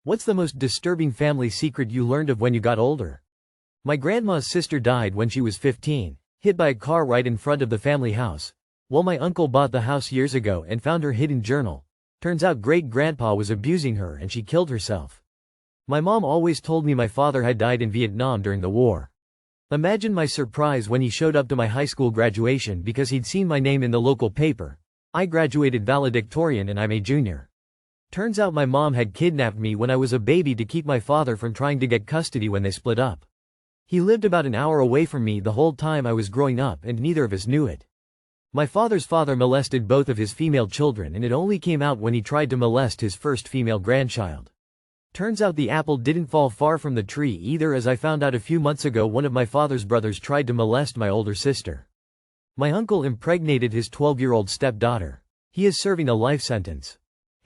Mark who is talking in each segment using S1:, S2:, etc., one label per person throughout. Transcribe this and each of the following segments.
S1: What's the most disturbing family secret you learned of when you got older? My grandma's sister died when she was 15, hit by a car right in front of the family house. Well, my uncle bought the house years ago and found her hidden journal. Turns out great-grandpa was abusing her and she killed herself. My mom always told me my father had died in Vietnam during the war. Imagine my surprise when he showed up to my high school graduation because he'd seen my name in the local paper. I graduated valedictorian and I'm a junior. Turns out my mom had kidnapped me when I was a baby to keep my father from trying to get custody when they split up. He lived about an hour away from me the whole time I was growing up and neither of us knew it. My father's father molested both of his female children and it only came out when he tried to molest his first female grandchild. Turns out the apple didn't fall far from the tree either, as I found out a few months ago one of my father's brothers tried to molest my older sister. My uncle impregnated his 12-year-old stepdaughter. He is serving a life sentence.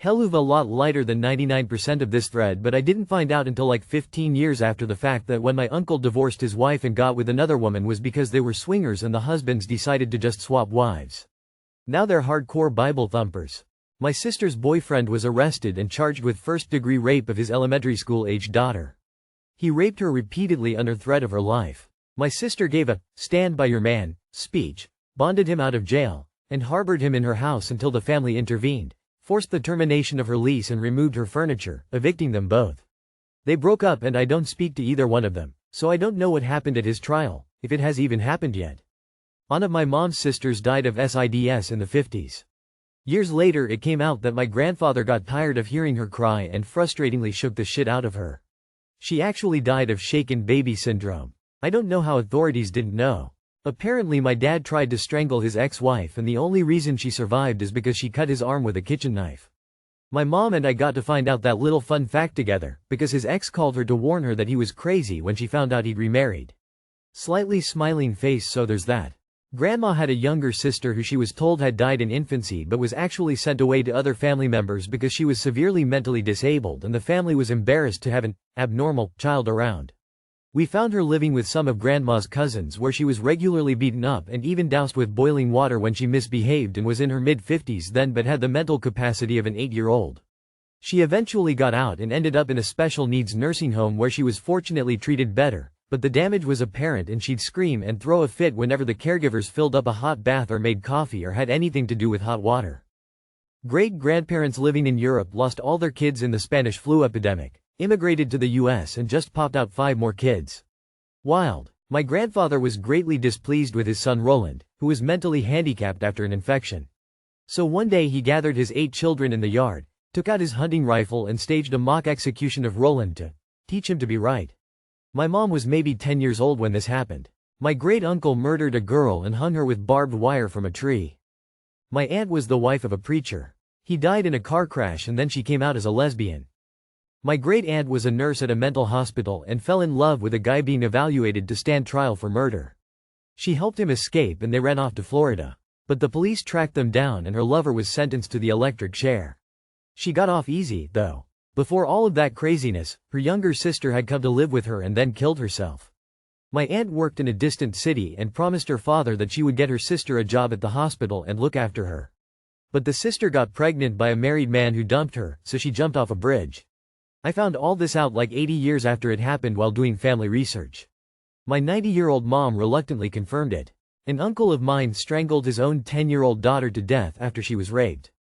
S1: Hell of a lot lighter than 99% of this thread, but I didn't find out until like 15 years after the fact that when my uncle divorced his wife and got with another woman was because they were swingers and the husbands decided to just swap wives. Now they're hardcore Bible thumpers. My sister's boyfriend was arrested and charged with first-degree rape of his elementary school-aged daughter. He raped her repeatedly under threat of her life. My sister gave a "stand by your man" speech, bonded him out of jail, and harbored him in her house until the family intervened, forced the termination of her lease and removed her furniture, evicting them both. They broke up and I don't speak to either one of them, so I don't know what happened at his trial, if it has even happened yet. One of my mom's sisters died of SIDS in the 50s. Years later it came out that my grandfather got tired of hearing her cry and frustratingly shook the shit out of her. She actually died of shaken baby syndrome. I don't know how authorities didn't know. Apparently my dad tried to strangle his ex-wife and the only reason she survived is because she cut his arm with a kitchen knife. My mom and I got to find out that little fun fact together, because his ex called her to warn her that he was crazy when she found out he'd remarried. Slightly smiling face, so there's that. Grandma had a younger sister who she was told had died in infancy but was actually sent away to other family members because she was severely mentally disabled and the family was embarrassed to have an abnormal child around. We found her living with some of Grandma's cousins where she was regularly beaten up and even doused with boiling water when she misbehaved and was in her mid-50s then but had the mental capacity of an 8-year-old. She eventually got out and ended up in a special needs nursing home where she was fortunately treated better, but the damage was apparent and she'd scream and throw a fit whenever the caregivers filled up a hot bath or made coffee or had anything to do with hot water. Great-grandparents living in Europe lost all their kids in the Spanish flu epidemic, immigrated to the US and just popped out 5 more kids. Wild. My grandfather was greatly displeased with his son Roland, who was mentally handicapped after an infection. So one day he gathered his 8 children in the yard, took out his hunting rifle and staged a mock execution of Roland to teach him to be right. My mom was maybe 10 years old when this happened. My great-uncle murdered a girl and hung her with barbed wire from a tree. My aunt was the wife of a preacher. He died in a car crash and then she came out as a lesbian. My great-aunt was a nurse at a mental hospital and fell in love with a guy being evaluated to stand trial for murder. She helped him escape and they ran off to Florida. But the police tracked them down and her lover was sentenced to the electric chair. She got off easy, though. Before all of that craziness, her younger sister had come to live with her and then killed herself. My aunt worked in a distant city and promised her father that she would get her sister a job at the hospital and look after her. But the sister got pregnant by a married man who dumped her, so she jumped off a bridge. I found all this out like 80 years after it happened while doing family research. My 90-year-old mom reluctantly confirmed it. An uncle of mine strangled his own 10-year-old daughter to death after she was raped.